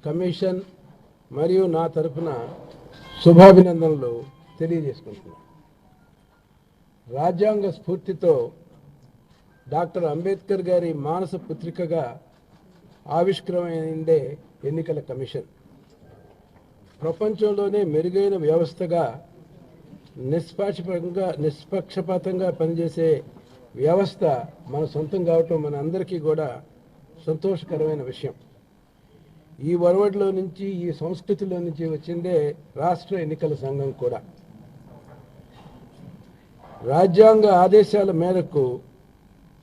Commission మరియు నా తరపున శుభాభినందనలు తెలియజేసుకుంటున్నాను. రాజ్యాంగ స్ఫూర్తితో డాక్టర్ అంబేద్కర్ గారి మానస పుత్రికగా ఆవిష్కృతమైందే ఎన్నికల కమిషన్. ప్రపంచంలోనే మెరుగైన వ్యవస్థగా నిష్పక్షపాతంగా పనిచేసే వ్యవస్థ మన సొంతం కావటం మన అందరికీ కూడా సంతోషకరమైన విషయం. ఈ ఒరవడిలో నుంచి, ఈ సంస్కృతిలో నుంచి వచ్చిందే రాష్ట్ర ఎన్నికల సంఘం కూడా. రాజ్యాంగ ఆదేశాల మేరకు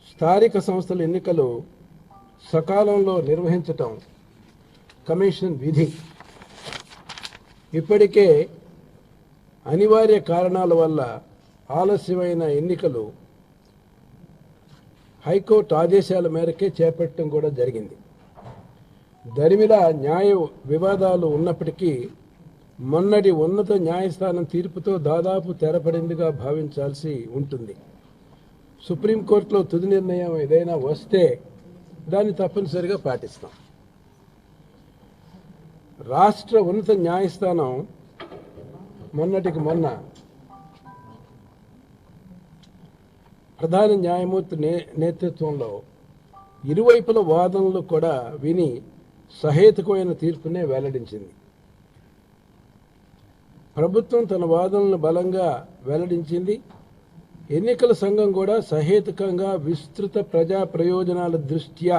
స్థానిక సంస్థల ఎన్నికలు సకాలంలో నిర్వహించటం కమిషన్ విధి. ఇప్పటికే అనివార్య కారణాల వల్ల ఆలస్యమైన ఎన్నికలు హైకోర్టు ఆదేశాల మేరకే చేపట్టడం కూడా జరిగింది. దరిమిలా న్యాయ వివాదాలు ఉన్నప్పటికీ మొన్నటి ఉన్నత న్యాయస్థానం తీర్పుతో దాదాపు తెరపడిందిగా భావించాల్సి ఉంటుంది. సుప్రీంకోర్టులో తుది నిర్ణయం ఏదైనా వస్తే దాన్ని తప్పనిసరిగా పాటిస్తాం. రాష్ట్ర ఉన్నత న్యాయస్థానం మొన్నటికి మొన్న ప్రధాన న్యాయమూర్తి నేతృత్వంలో ఇరువైపుల వాదనలు కూడా విని సహేతుకమైన తీర్పునే వెల్లడించింది. ప్రభుత్వం తన వాదనలను బలంగా వెల్లడించింది. ఎన్నికల సంఘం కూడా సహేతుకంగా విస్తృత ప్రజా ప్రయోజనాల దృష్ట్యా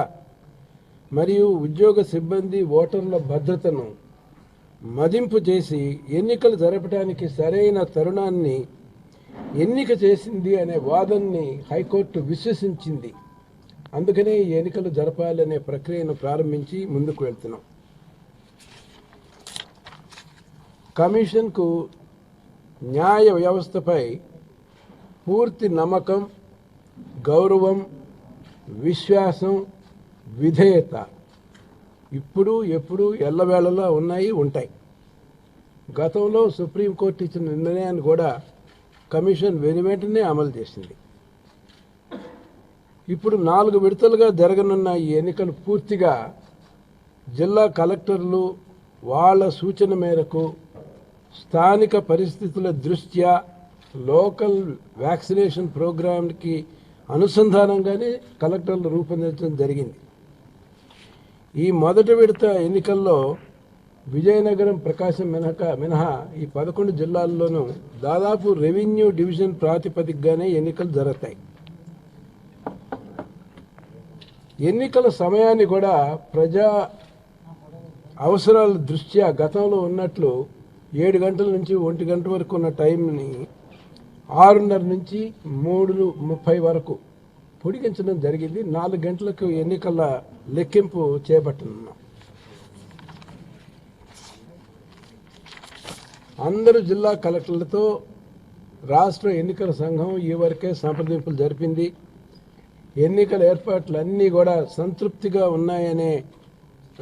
మరియు ఉద్యోగ సిబ్బంది ఓటర్ల భద్రతను మదింపు చేసి ఎన్నికలు జరపడానికి సరైన తరుణాన్ని ఎన్నిక చేసింది అనే వాదనని హైకోర్టు విశ్వసించింది. అందుకనే ఈ ఎన్నికలు జరపాలనే ప్రక్రియను ప్రారంభించి ముందుకు వెళ్తున్నాం. కమిషన్కు న్యాయ వ్యవస్థపై పూర్తి నమ్మకం, గౌరవం, విశ్వాసం, విధేయత ఇప్పుడు ఎప్పుడు ఎల్లవేళలా ఉన్నాయి, ఉంటాయి. గతంలో సుప్రీంకోర్టు ఇచ్చిన నిర్ణయాన్ని కూడా కమిషన్ వెనువెంటనే అమలు చేసింది. ఇప్పుడు 4 విడతలుగా జరగనున్న ఈ ఎన్నికలు పూర్తిగా జిల్లా కలెక్టర్లు వాళ్ళ సూచన మేరకు స్థానిక పరిస్థితుల దృష్ట్యా లోకల్ వ్యాక్సినేషన్ ప్రోగ్రాంకి అనుసంధానంగానే కలెక్టర్లు రూపొందించడం జరిగింది. ఈ మొదటి విడత ఎన్నికల్లో విజయనగరం, ప్రకాశం మినహా ఈ 11 జిల్లాల్లోనూ దాదాపు రెవెన్యూ డివిజన్ ప్రాతిపదికగానే ఎన్నికలు జరుగుతాయి. ఎన్నికల సమయాన్ని కూడా ప్రజా అవసరాల దృష్ట్యా గతంలో ఉన్నట్లు 7 గంటల నుంచి 1 గంట వరకు ఉన్న టైంని 6:30 నుంచి 3:30 వరకు పొడిగించడం జరిగింది. 4 గంటలకు ఎన్నికల లెక్కింపు చేపట్టనున్నాం. అందరూ జిల్లా కలెక్టర్లతో రాష్ట్ర ఎన్నికల సంఘం ఈ వరకే సంప్రదింపులు జరిపింది. ఎన్నికల ఏర్పాట్లు అన్నీ కూడా సంతృప్తిగా ఉన్నాయనే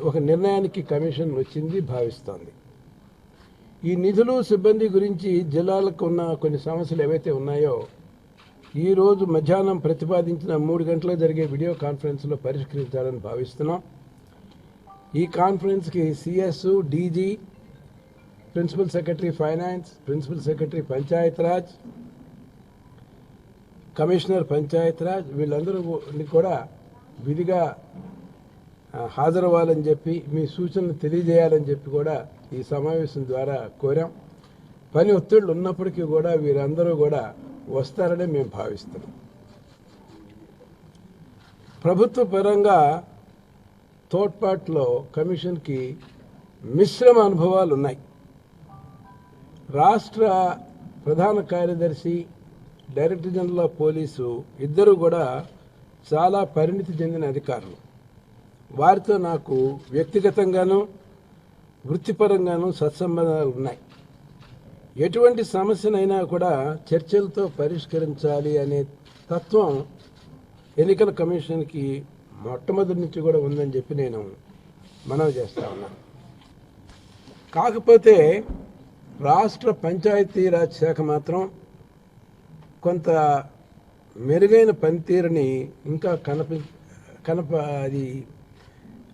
ఒక నిర్ణయానికి కమిషన్ వచ్చింది భావిస్తోంది. ఈ నిధులు, సిబ్బంది గురించి జిల్లాలకు ఉన్న కొన్ని సమస్యలు ఏవైతే ఉన్నాయో ఈరోజు మధ్యాహ్నం ప్రతిపాదించిన 3 గంటలకు జరిగే వీడియో కాన్ఫరెన్స్లో పరిష్కరించాలని భావిస్తున్నాం. ఈ కాన్ఫరెన్స్కి CS, DG, principal secretary finance, principal secretary Panchayati Raj, commissioner Panchayati Raj వీళ్ళందరూ కూడా విధిగా హాజరవ్వాలని చెప్పి, మీ సూచనలు తెలియజేయాలని చెప్పి కూడా ఈ సమావేశం ద్వారా కోరాం. పని ఒత్తిళ్లు ఉన్నప్పటికీ కూడా వీరందరూ కూడా వస్తారని మేము భావిస్తున్నాం. ప్రభుత్వ పరంగా తోడ్పాటులో కమిషన్కి మిశ్రమ అనుభవాలు ఉన్నాయి. రాష్ట్ర ప్రధాన కార్యదర్శి, డైరెక్టర్ జనరల్ ఆఫ్ పోలీసు ఇద్దరు కూడా చాలా పరిణితి చెందిన అధికారులు. వారితో నాకు వ్యక్తిగతంగానూ వృత్తిపరంగానూ సత్సంబంధాలు ఉన్నాయి. ఎటువంటి సమస్యనైనా కూడా చర్చలతో పరిష్కరించాలి అనే తత్వం ఎన్నికల కమిషన్కి మొట్టమొదటి నుంచి కూడా ఉందని చెప్పి నేను మనవి చేస్తా ఉన్నాను. కాకపోతే రాష్ట్ర పంచాయతీరాజ్ శాఖ మాత్రం కొంత మెరుగైన పనితీరుని ఇంకా అది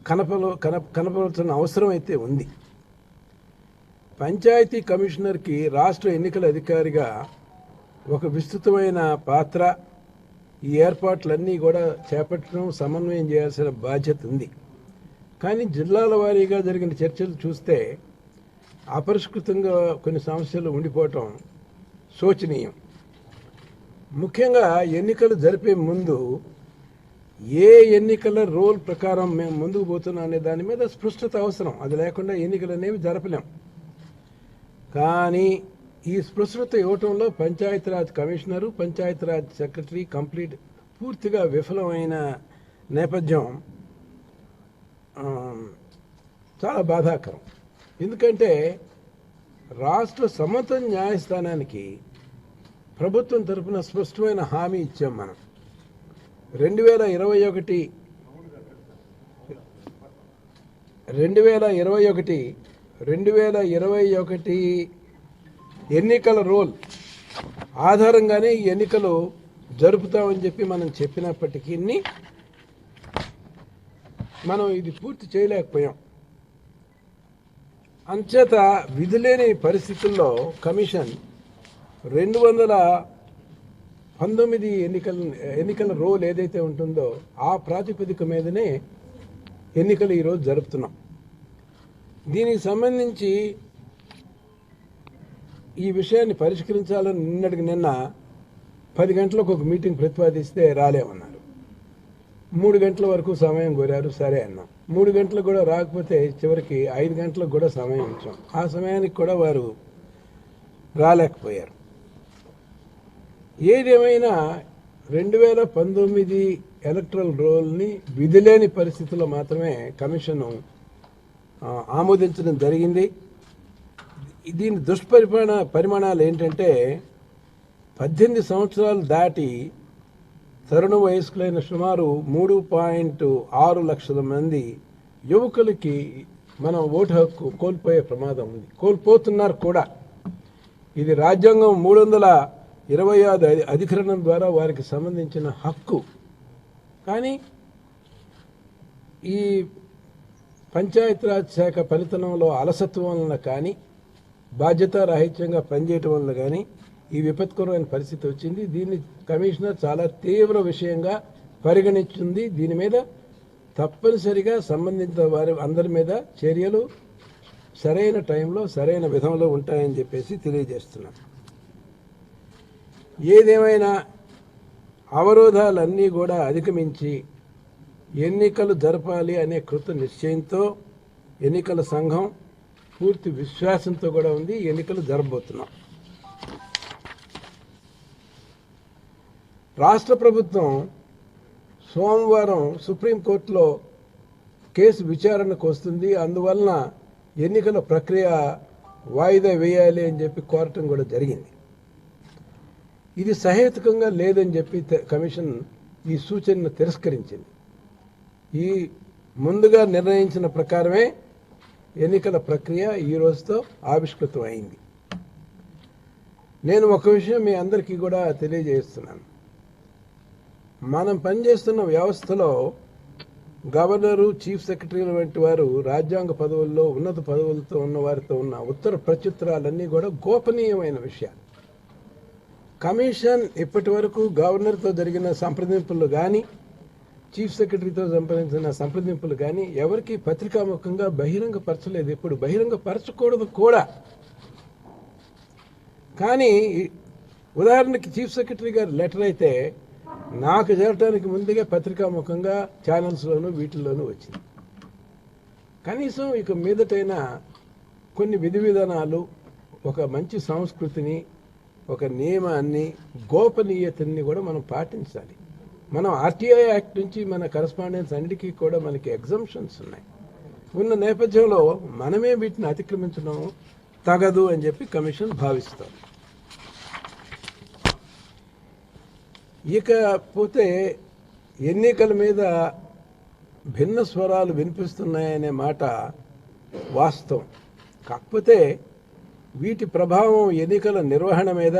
కనపరచాల్సిన అవసరం అయితే ఉంది. పంచాయతీ కమిషనర్కి రాష్ట్ర ఎన్నికల అధికారిగా ఒక విస్తృతమైన పాత్ర, ఈ ఏర్పాట్లన్నీ కూడా చేపట్టడం, సమన్వయం చేయాల్సిన బాధ్యత ఉంది. కానీ జిల్లాల వారీగా జరిగిన చర్చలు చూస్తే అపరిష్కృతంగా కొన్ని సమస్యలు ఉండిపోవటం శోచనీయం. ముఖ్యంగా ఎన్నికలు జరిపే ముందు ఏ ఎన్నికల రోల్ ప్రకారం మేము ముందుకు పోతున్నాం అనే దాని మీద స్పష్టత అవసరం. అది లేకుండా ఎన్నికలు అనేవి జరపలేం. కానీ ఈ స్పష్టత ఇవ్వటంలో పంచాయతీరాజ్ కమిషనరు, పంచాయతీరాజ్ సెక్రటరీ పూర్తిగా విఫలమైన నేపథ్యం చాలా బాధాకరం. ఎందుకంటే రాష్ట్ర సమత న్యాయస్థానానికి ప్రభుత్వం తరఫున స్పష్టమైన హామీ ఇచ్చాం. మనం 2021 ఎన్నికల రోల్ ఆధారంగానే ఈ ఎన్నికలు జరుపుతామని చెప్పి మనం చెప్పినప్పటికీ మనం ఇది పూర్తి చేయలేకపోయాం. అంచేత విధులేని పరిస్థితుల్లో కమిషన్ 219 ఎన్నికల రోల్ ఏదైతే ఉంటుందో ఆ ప్రాతిపదిక మీదనే ఎన్నికలు ఈరోజు జరుపుతున్నాం. దీనికి సంబంధించి ఈ విషయాన్ని పరిష్కరించాలని నిన్న 10 గంటలకు ఒక మీటింగ్ ప్రతిపాదిస్తే రాలేమన్నారు. 3 గంటల వరకు సమయం కోరారు, సరే అన్నాం. 3 గంటలకు కూడా రాకపోతే చివరికి 5 గంటలకు కూడా సమయం ఇచ్చాం. ఆ సమయానికి కూడా వారు రాలేకపోయారు. ఏదేమైనా 2019 ఎలక్ట్రల్ రోల్ని విధిలేని పరిస్థితుల్లో మాత్రమే కమిషను ఆమోదించడం జరిగింది. దీని పరిమాణాలు ఏంటంటే 18 సంవత్సరాలు దాటి తరుణ వయస్కులైన సుమారు 3.6 లక్షల మంది యువకులకి మనం ఓటు హక్కు కోల్పోయే ప్రమాదం ఉంది, కోల్పోతున్నారు కూడా. ఇది రాజ్యాంగం 325 అధికరణం ద్వారా వారికి సంబంధించిన హక్కు. కానీ ఈ పంచాయతీరాజ్ శాఖ పనితనంలో అలసత్వం వలన కానీ, బాధ్యతారాహిత్యంగా పనిచేయటం వలన కానీ ఈ విపత్కరమైన పరిస్థితి వచ్చింది. దీన్ని కమిషనర్ చాలా తీవ్ర విషయంగా పరిగణించింది. దీని మీద తప్పనిసరిగా సంబంధిత వారి అందరి మీద చర్యలు సరైన టైంలో సరైన విధంలో ఉంటాయని చెప్పేసి తెలియజేస్తున్నాం. ఏదేమైనా అవరోధాలన్నీ కూడా అధిగమించి ఎన్నికలు జరపాలి అనే కృత నిశ్చయంతో ఎన్నికల సంఘం పూర్తి విశ్వాసంతో కూడా ఉంది. ఎన్నికలు జరపబోతున్నాం. రాష్ట్ర ప్రభుత్వం సోమవారం సుప్రీంకోర్టులో కేసు విచారణకు వస్తుంది. అందువలన ఎన్నికల ప్రక్రియ వాయిదా వేయాలి అని చెప్పి కోరటం కూడా జరిగింది. ఇది సహేతుకంగా లేదని చెప్పి కమిషన్ ఈ సూచనను తిరస్కరించింది. ఈ ముందుగా నిర్ణయించిన ప్రకారమే ఎన్నికల ప్రక్రియ ఈ రోజుతో ఆవిష్కృతం అయింది. నేను ఒక విషయం మీ అందరికీ కూడా తెలియజేస్తున్నాను. మనం పనిచేస్తున్న వ్యవస్థలో గవర్నరు, చీఫ్ సెక్రటరీల వంటి వారు రాజ్యాంగ పదవుల్లో ఉన్నత పదవులతో ఉన్న వారితో ఉన్న ఉత్తర ప్రత్యుత్తరాలన్నీ కూడా గోపనీయమైన విషయాలు. కమిషన్ ఇప్పటి వరకు గవర్నర్తో జరిగిన సంప్రదింపులు కానీ, చీఫ్ సెక్రటరీతో సంప్రదించిన సంప్రదింపులు కానీ ఎవరికి పత్రికాముఖంగా బహిరంగపరచలేదు. ఎప్పుడు బహిరంగపరచకూడదు కూడా. కానీ ఉదాహరణకి చీఫ్ సెక్రటరీ గారి లెటర్ అయితే నాకు చేరటానికి ముందుగా పత్రికాముఖంగా ఛానల్స్లోనూ వీటిల్లోనూ వచ్చింది. కనీసం ఇక మీదటైనా కొన్ని విధి విధానాలు, ఒక మంచి సంస్కృతిని, ఒక నియమాన్ని, గోపనీయతని కూడా మనం పాటించాలి. మనం ఆర్టీఐ యాక్ట్ నుంచి మన కరస్పాండెన్స్ అన్నిటికీ కూడా మనకి ఎగ్జంప్షన్స్ ఉన్నాయి. ఉన్న నేపథ్యంలో మనమే వీటిని అతిక్రమించడం తగదు అని చెప్పి కమిషన్ భావిస్తాం. ఇకపోతే ఎన్నికల మీద భిన్న స్వరాలు వినిపిస్తున్నాయనే మాట వాస్తవం. కాకపోతే వీటి ప్రభావం ఎన్నికల నిర్వహణ మీద,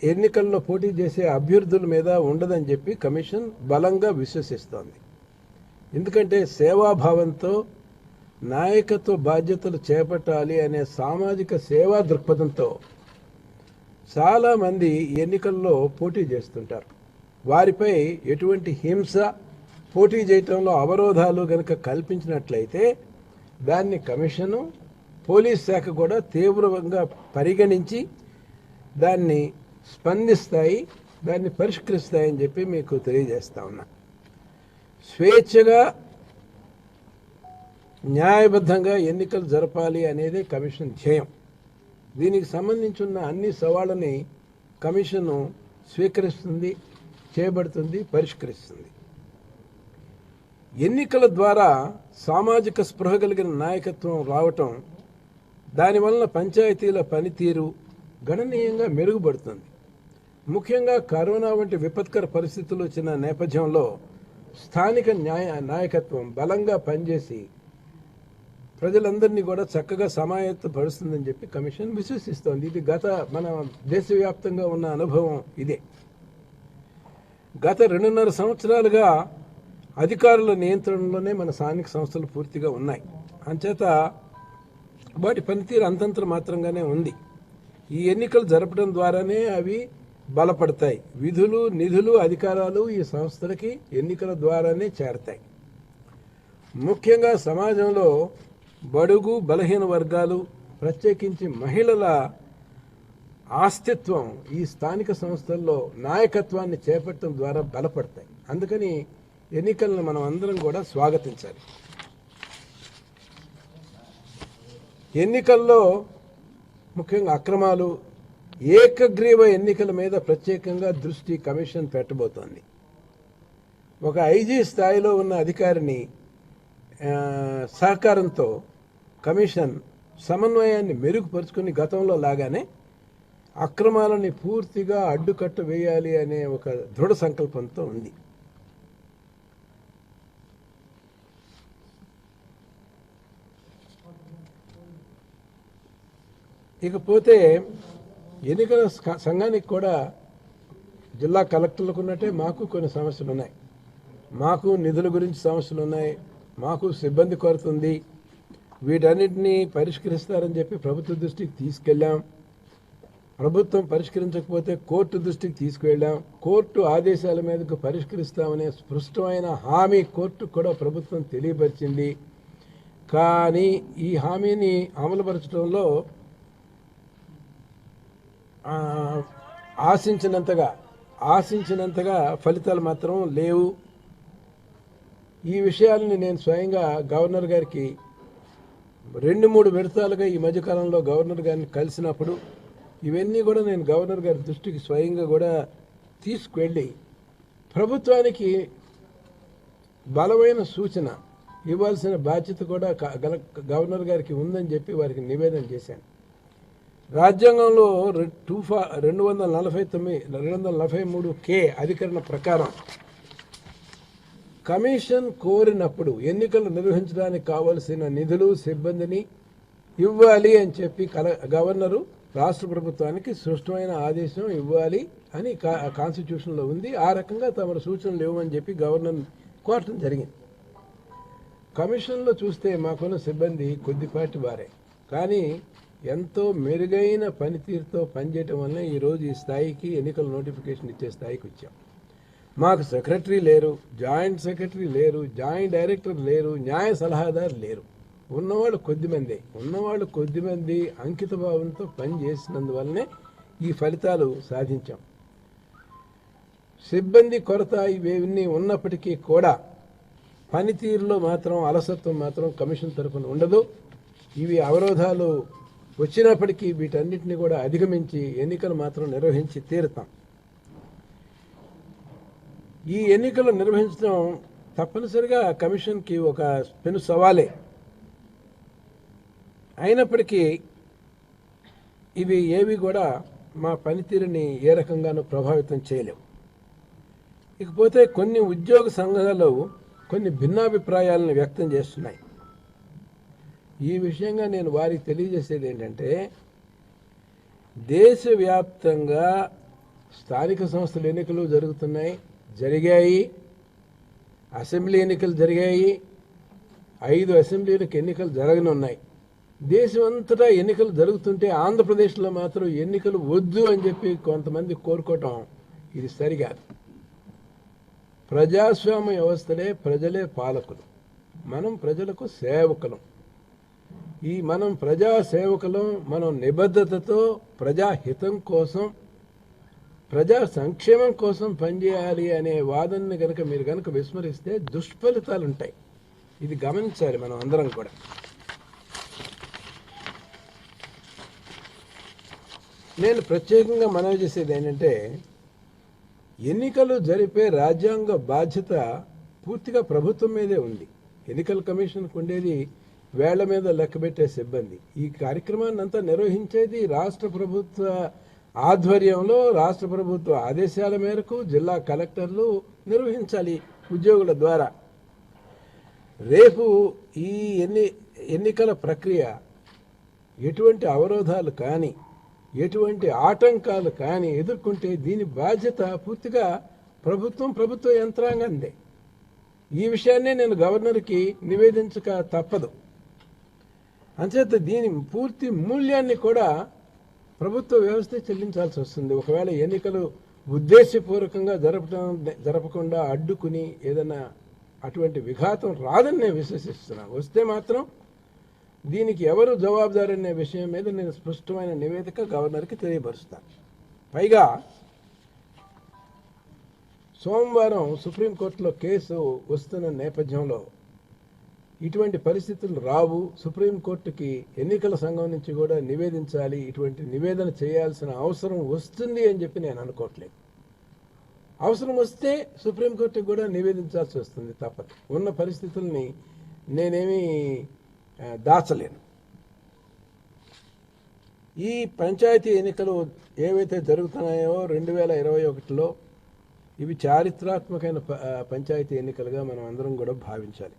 ఎన్నికల్లో పోటీ చేసే అభ్యర్థుల మీద ఉండదని చెప్పి కమిషన్ బలంగా విశ్వసిస్తోంది. ఎందుకంటే సేవాభావంతో నాయకత్వ బాధ్యతలు చేపట్టాలి అనే సామాజిక సేవా దృక్పథంతో చాలామంది ఎన్నికల్లో పోటీ చేస్తుంటారు. వారిపై ఎటువంటి హింస, పోటీ చేయటంలో అవరోధాలు గనక కల్పించినట్లయితే దాన్ని కమిషను, పోలీస్ శాఖ కూడా తీవ్రంగా పరిగణించి దాన్ని స్పందిస్తాయి, దాన్ని పరిష్కరిస్తాయని చెప్పి మీకు తెలియజేస్తా ఉన్నా. స్వేచ్ఛగా న్యాయబద్ధంగా ఎన్నికలు జరపాలి అనేది కమిషన్ ధ్యేయం. దీనికి సంబంధించిన అన్ని సవాళ్ళని కమిషను స్వీకరిస్తుంది, చేపడుతుంది, పరిష్కరిస్తుంది. ఎన్నికల ద్వారా సామాజిక స్పృహ కలిగిన నాయకత్వం రావటం, దానివలన పంచాయతీల పనితీరు గణనీయంగా మెరుగుపడుతుంది. ముఖ్యంగా కరోనా వంటి విపత్కర పరిస్థితులు వచ్చిన నేపథ్యంలో స్థానిక నాయకత్వం బలంగా పనిచేసి ప్రజలందరినీ కూడా చక్కగా సమాయత్తపరుస్తుందని చెప్పి కమిషన్ విశ్వసిస్తోంది. ఇది మన దేశవ్యాప్తంగా ఉన్న అనుభవం ఇదే. గత 2.5 సంవత్సరాలుగా అధికారుల నియంత్రణలోనే మన స్థానిక సంస్థలు పూర్తిగా ఉన్నాయి. అంచేత వాటి పనితీరు అంతంత మాత్రంగానే ఉంది. ఈ ఎన్నికలు జరపడం ద్వారానే అవి బలపడతాయి. విధులు, నిధులు, అధికారాలు ఈ సంస్థలకి ఎన్నికల ద్వారానే చేరతాయి. ముఖ్యంగా సమాజంలో బడుగు బలహీన వర్గాలు, ప్రత్యేకించి మహిళల అస్తిత్వం ఈ స్థానిక సంస్థల్లో నాయకత్వాన్ని చేపట్టడం ద్వారా బలపడతాయి. అందుకని ఎన్నికలను మనం అందరం కూడా స్వాగతించాలి. ఎన్నికల్లో ముఖ్యంగా అక్రమాలు, ఏకగ్రీవ ఎన్నికల మీద ప్రత్యేకంగా దృష్టి కమిషన్ పెట్టబోతోంది. ఒక ఐజీ స్థాయిలో ఉన్న అధికారిని సహకారంతో కమిషన్ సమన్వయాన్ని మెరుగుపరుచుకుని గతంలో లాగానే అక్రమాలని పూర్తిగా అడ్డుకట్ట వేయాలి అనే ఒక దృఢ సంకల్పంతో ఉంది. ఇకపోతే ఎన్నికల సంఘానికి కూడా జిల్లా కలెక్టర్లకు ఉన్నట్టే మాకు కొన్ని సమస్యలు ఉన్నాయి. మాకు నిధుల గురించి సమస్యలు ఉన్నాయి, మాకు సిబ్బంది కొరత ఉంది. వీటన్నిటినీ పరిష్కరిస్తారని చెప్పి ప్రభుత్వ దృష్టికి తీసుకెళ్ళాం. ప్రభుత్వం పరిష్కరించకపోతే కోర్టు దృష్టికి తీసుకువెళ్ళాం. కోర్టు ఆదేశాల మీదకు పరిష్కరిస్తామనే స్పష్టమైన హామీ కోర్టుకు కూడా ప్రభుత్వం తెలియపరిచింది. కానీ ఈ హామీని అమలుపరచడంలో ఆశించినంతగా ఫలితాలు మాత్రం లేవు. ఈ విషయాలని నేను స్వయంగా గవర్నర్ గారికి 2-3 విడతలుగా ఈ మధ్యకాలంలో గవర్నర్ గారిని కలిసినప్పుడు ఇవన్నీ కూడా నేను గవర్నర్ గారి దృష్టికి స్వయంగా కూడా తీసుకువెళ్ళి ప్రభుత్వానికి బలమైన సూచన ఇవ్వాల్సిన బాధ్యత కూడా గవర్నర్ గారికి ఉందని చెప్పి వారికి నివేదన చేశాను. రాజ్యాంగంలో 243 అధికరణ ప్రకారం కమిషన్ కోరినప్పుడు ఎన్నికలు నిర్వహించడానికి కావలసిన నిధులు, సిబ్బందిని ఇవ్వాలి అని చెప్పి గవర్నరు రాష్ట్ర ప్రభుత్వానికి స్పష్టమైన ఆదేశం ఇవ్వాలి అని కాన్స్టిట్యూషన్లో ఉంది. ఆ రకంగా తమ సూచనలు ఇవ్వమని చెప్పి గవర్నర్ కోరటం జరిగింది. కమిషన్లో చూస్తే మాకున్న సిబ్బంది కొద్దిపాటి వారే, కానీ ఎంతో మెరుగైన పనితీరుతో పనిచేయటం వల్ల ఈరోజు ఈ స్థాయికి ఎన్నికల నోటిఫికేషన్ ఇచ్చే స్థాయికి వచ్చాం. మాకు సెక్రటరీ లేరు, జాయింట్ సెక్రటరీ లేరు, జాయింట్ డైరెక్టర్ లేరు, న్యాయ సలహాదారు లేరు. ఉన్నవాళ్ళు కొద్దిమంది అంకిత భావంతో పనిచేసినందువల్లనే ఈ ఫలితాలు సాధించాం. సిబ్బంది కొరత ఇవన్నీ ఉన్నప్పటికీ కూడా పనితీరులో మాత్రం అలసత్వం మాత్రం కమిషన్ తరఫున ఉండదు. ఇవి అవరోధాలు వచ్చినప్పటికీ వీటన్నిటిని కూడా అధిగమించి ఎన్నికలు మాత్రం నిర్వహించి తీరుతాం. ఈ ఎన్నికలు నిర్వహించడం తప్పనిసరిగా కమిషన్కి ఒక పెను సవాలే. అయినప్పటికీ ఇవి ఏవి కూడా మా పనితీరుని ఏ రకంగానూ ప్రభావితం చేయలేవు. ఇకపోతే కొన్ని ఉద్యోగ సంఘాలు కొన్ని భిన్నాభిప్రాయాలను వ్యక్తం చేస్తున్నాయి. ఈ విషయంగా నేను వారికి తెలియజేసేది ఏంటంటే, దేశవ్యాప్తంగా స్థానిక సంస్థల ఎన్నికలు జరిగాయి. అసెంబ్లీ ఎన్నికలు జరిగాయి, 5 అసెంబ్లీలకు ఎన్నికలు జరగనున్నాయి. దేశం అంతటా ఎన్నికలు జరుగుతుంటే ఆంధ్రప్రదేశ్లో మాత్రం ఎన్నికలు వద్దు అని చెప్పి కొంతమంది కోరుకోవటం ఇది సరికాదు. ప్రజాస్వామ్య వ్యవస్థలే ప్రజలే పాలకులు, మనం ప్రజలకు సేవకులం. మనం ప్రజా సేవకులం, మనం నిబద్ధతతో ప్రజాహితం కోసం, ప్రజా సంక్షేమం కోసం పనిచేయాలి అనే వాదనని కనుక మీరు కనుక విస్మరిస్తే దుష్ఫలితాలు ఉంటాయి. ఇది గమనించాలి మనం అందరం కూడా. నేను ప్రత్యేకంగా మనవి చేసేది ఏంటంటే, ఎన్నికలు జరిపే రాజ్యాంగ బాధ్యత పూర్తిగా ప్రభుత్వం మీదే ఉంది. ఎన్నికల కమిషన్కు ఉండేది వేళ్ల మీద లెక్కబెట్టే సిబ్బంది. ఈ కార్యక్రమాన్ని అంతా నిర్వహించేది రాష్ట్ర ప్రభుత్వ ఆధ్వర్యంలో, రాష్ట్ర ప్రభుత్వ ఆదేశాల మేరకు జిల్లా కలెక్టర్లు నిర్వహించాలి ఉద్యోగుల ద్వారా. రేపు ఈ ఎన్నికల ప్రక్రియ ఎటువంటి అవరోధాలు కానీ, ఎటువంటి ఆటంకాలు కానీ ఎదుర్కొంటే దీని బాధ్యత పూర్తిగా ప్రభుత్వ యంత్రాంగందే. ఈ విషయాన్నే నేను గవర్నర్కి నివేదించక తప్పదు. అంచేత దీని పూర్తి మూల్యాన్ని కూడా ప్రభుత్వ వ్యవస్థ చెల్లించాల్సి వస్తుంది. ఒకవేళ ఎన్నికలు ఉద్దేశపూర్వకంగా జరపకుండా అడ్డుకుని ఏదైనా అటువంటి విఘాతం రాదని నేను విశ్వసిస్తున్నాను. వస్తే మాత్రం దీనికి ఎవరు జవాబుదారు అనే విషయం మీద నేను స్పష్టమైన నివేదిక గవర్నర్కి తెలియపరుస్తాను. పైగా సోమవారం సుప్రీంకోర్టులో కేసు వస్తున్న నేపథ్యంలో ఇటువంటి పరిస్థితులు రావు, సుప్రీంకోర్టుకి ఎన్నికల సంఘం నుంచి కూడా నివేదించాలి, ఇటువంటి నివేదన చేయాల్సిన అవసరం వస్తుంది అని చెప్పి నేను అనుకోవట్లేదు. అవసరం వస్తే సుప్రీంకోర్టుకి కూడా నివేదించాల్సి వస్తుంది, తప్పదు. ఉన్న పరిస్థితుల్ని నేనేమీ దాచలేను. ఈ పంచాయతీ ఎన్నికలు ఏవైతే జరుగుతున్నాయో 2021లో ఇవి చారిత్రాత్మకమైన పంచాయతీ ఎన్నికలుగా మనం అందరం కూడా భావించాలి.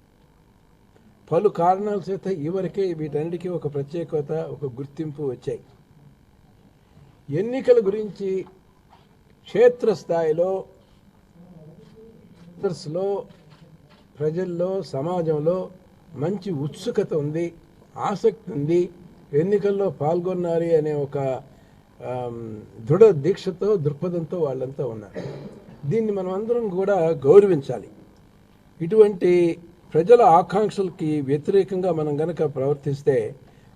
పలు కారణాల చేత ఈవరకే వీటన్నిటికీ ఒక ప్రత్యేకత, ఒక గుర్తింపు వచ్చాయి. ఎన్నికల గురించి క్షేత్రస్థాయిలో ప్రజల్లో, సమాజంలో మంచి ఉత్సుకత ఉంది, ఆసక్తి ఉంది. ఎన్నికల్లో పాల్గొనాలి అనే ఒక దృఢ దీక్షతో, దృక్పథంతో వాళ్ళంతా ఉన్నారు. దీన్ని మనం అందరం కూడా గౌరవించాలి. ఇటువంటి ప్రజల ఆకాంక్షలకి వ్యతిరేకంగా మనం గనక ప్రవర్తిస్తే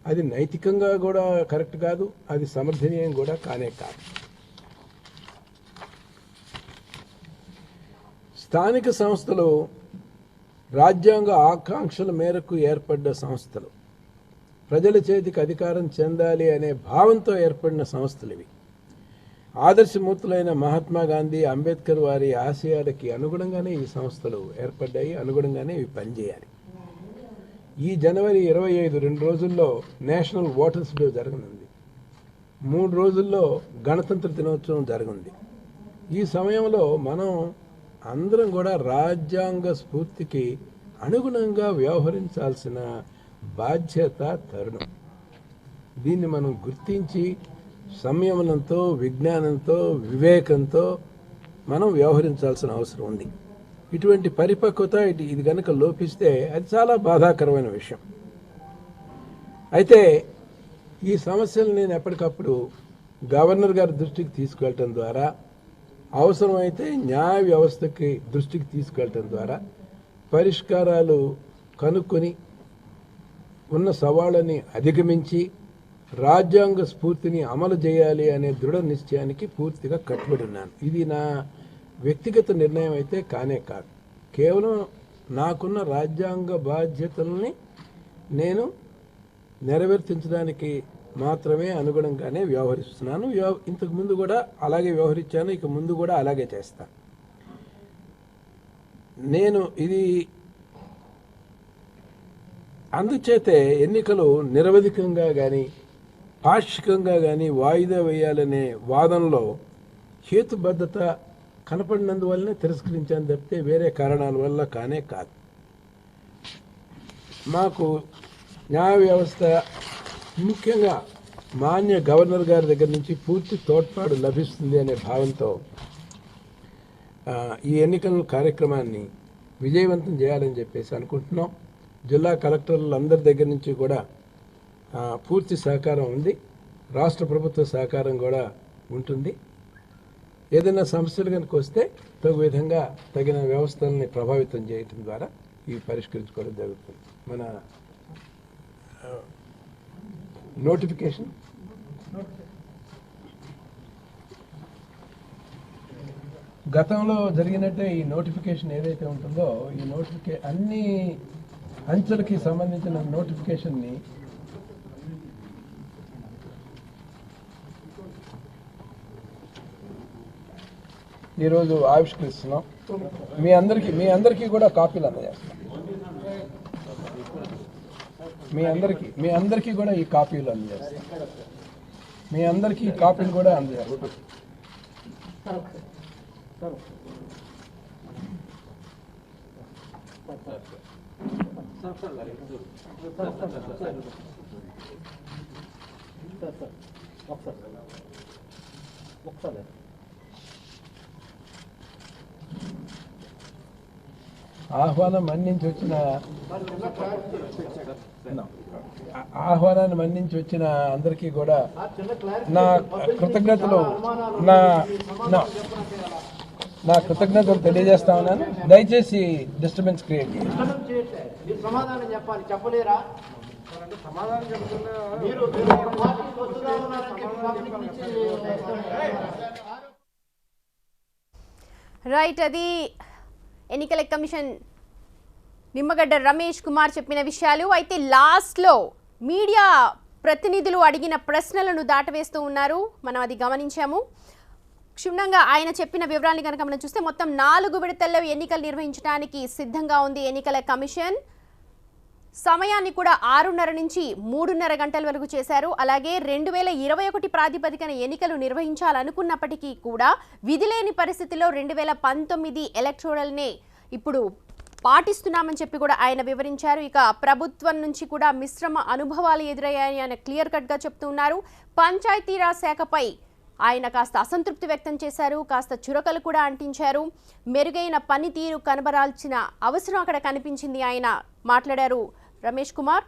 అది నైతికంగా కూడా కరెక్ట్ కాదు, అది సమర్థనీయం కూడా కానే కాదు. స్థానిక సంస్థలు రాజ్యాంగ ఆకాంక్షల మేరకు ఏర్పడ్డ సంస్థలు, ప్రజల చేతికి అధికారం చెందాలి అనే భావంతో ఏర్పడిన సంస్థలు ఇవి. ఆదర్శమూర్తులైన మహాత్మా గాంధీ, అంబేద్కర్ వారి ఆశయాలకి అనుగుణంగానే ఈ సంస్థలు ఏర్పడ్డాయి, అనుగుణంగానే ఇవి పనిచేయాలి. ఈ జనవరి 25 2 రోజుల్లో నేషనల్ ఓటర్స్ డే జరగనుంది. 3 రోజుల్లో గణతంత్ర దినోత్సవం జరగనుంది. ఈ సమయంలో మనం అందరం కూడా రాజ్యాంగ స్ఫూర్తికి అనుగుణంగా వ్యవహరించాల్సిన బాధ్యత తరుణం. దీన్ని మనం గుర్తించి సంయమనంతో, విజ్ఞానంతో, వివేకంతో మనం వ్యవహరించాల్సిన అవసరం ఉంది. ఇటువంటి పరిపక్వత ఇది కనుక లోపిస్తే అది చాలా బాధాకరమైన విషయం. అయితే ఈ సమస్యలు నేను ఎప్పటికప్పుడు గవర్నర్ గారి దృష్టికి తీసుకెళ్ళటం ద్వారా, అవసరమైతే న్యాయ వ్యవస్థకి దృష్టికి తీసుకెళ్ళటం ద్వారా పరిష్కారాలు కనుక్కొని ఉన్న సవాళ్ళని అధిగమించి రాజ్యాంగ స్ఫూర్తిని అమలు చేయాలి అనే దృఢ నిశ్చయానికి పూర్తిగా కట్టుబడి ఉన్నాను. ఇది నా వ్యక్తిగత నిర్ణయం అయితే కానే కాదు. కేవలం నాకున్న రాజ్యాంగ బాధ్యతల్ని నేను నెరవేర్తించడానికి మాత్రమే అనుగుణంగానే వ్యవహరిస్తున్నాను. ఇంతకు ముందు కూడా అలాగే వ్యవహరించాను, ఇక ముందు కూడా అలాగే చేస్తాను. నేను ఇది అందుచేతే ఎన్నికలు నిరవధికంగా కానీ, పాక్షికంగా కానీ వాయిదా వేయాలనే వాదనలో హేతుబద్ధత కనపడినందువల్లనే తిరస్కరించాను తప్పితే వేరే కారణాల వల్ల కానే కాదు. మాకు న్యాయ వ్యవస్థ, ముఖ్యంగా మాన్య గవర్నర్ గారి దగ్గర నుంచి పూర్తి తోడ్పాటు లభిస్తుంది అనే భావంతో ఈ ఎన్నికల కార్యక్రమాన్ని విజయవంతం చేయాలని చెప్పేసి అనుకుంటున్నాం. జిల్లా కలెక్టర్లందరి దగ్గర నుంచి కూడా పూర్తి సహకారం ఉంది. రాష్ట్ర ప్రభుత్వ సహకారం కూడా ఉంటుంది. ఏదైనా సమస్యలు కనుక వస్తే తగు విధంగా తగిన వ్యవస్థల్ని ప్రభావితం చేయటం ద్వారా ఇవి పరిష్కరించుకోవడం జరుగుతుంది. మన నోటిఫికేషన్ గతంలో జరిగినట్టే ఈ నోటిఫికేషన్ ఏదైతే ఉంటుందో ఈ అన్ని అంచెలకి సంబంధించిన నోటిఫికేషన్ని ఈరోజు ఆవిష్కరిస్తున్నాం. మీ అందరికీ కూడా కాపీలు అందజేస్తాం. మీ అందరికీ కూడా ఈ కాపీలు అందజేస్తాం. మీ అందరికీ ఈ కాపీలు కూడా అందజేస్తాం. ఆహ్వానాన్ని మన్నించి వచ్చిన అందరికీ కూడా నా కృతజ్ఞతలు తెలియజేస్తా ఉన్నాను. దయచేసి డిస్టర్బెన్స్ క్రియేట్ రైట్. అది ఎన్నికల కమిషన్ నిమ్మగడ్డ రమేష్ కుమార్ చెప్పిన విషయాలు. అయితే లాస్ట్లో మీడియా ప్రతినిధులు అడిగిన ప్రశ్నలను దాటవేస్తూ ఉన్నారు. మనం అది గమనించాము. క్షుణ్ణంగా ఆయన చెప్పిన వివరాలను కనుక మనం చూస్తే మొత్తం 4 విడతల్లో ఎన్నికలు నిర్వహించడానికి సిద్ధంగా ఉంది ఎన్నికల కమిషన్. సమయాన్ని కూడా 6:30 నుంచి 3:30 గంటల వరకు చేశారు. అలాగే 2021 ప్రాతిపదికన ఎన్నికలు నిర్వహించాలనుకున్నప్పటికీ కూడా విధిలేని పరిస్థితిలో 2019 ఎలక్టోరల్నే ఇప్పుడు పాటిస్తున్నామని చెప్పి కూడా ఆయన వివరించారు. ఇక ప్రభుత్వం నుంచి కూడా మిశ్రమ అనుభవాలు ఎదురయ్యాయని ఆయన క్లియర్ కట్గా చెప్తూ ఉన్నారు. పంచాయతీరాజ్ శాఖపై ఆయన కాస్త అసంతృప్తి వ్యక్తం చేశారు. కాస్త చురకలు కూడా అంటించారు. మెరుగైన పనితీరు కనబరాల్సిన అవసరం అక్కడ కనిపించింది ఆయన మాట్లాడారు రమేష్ కుమార్.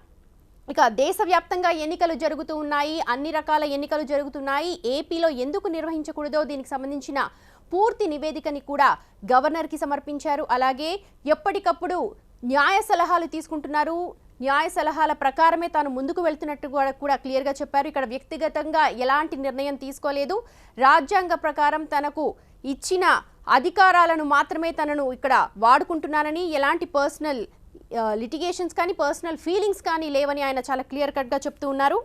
ఇక దేశవ్యాప్తంగా ఎన్నికలు జరుగుతూ ఉన్నాయి, అన్ని రకాల ఎన్నికలు జరుగుతున్నాయి. ఏపీలో ఎందుకు నిర్వహించకూడదో దీనికి సంబంధించిన పూర్తి నివేదికని కూడా గవర్నర్కి సమర్పించారు. అలాగే ఎప్పటికప్పుడు న్యాయ సలహాలు తీసుకుంటున్నారు. న్యాయ సలహాల ప్రకారమే తాను ముందుకు వెళ్తున్నట్టు కూడా క్లియర్గా చెప్పారు. ఇక్కడ వ్యక్తిగతంగా ఎలాంటి నిర్ణయం తీసుకోలేదు. రాజ్యాంగ ప్రకారం తనకు ఇచ్చిన అధికారాలను మాత్రమే తనను ఇక్కడ వాడుకుంటున్నానని, ఎలాంటి పర్సనల్ లిటిగేషన్స్ కానీ పర్సనల్ ఫీలింగ్స్ కానీ లేవని ఆయన చాలా క్లియర్ కట్గా చెప్తూ ఉన్నారు.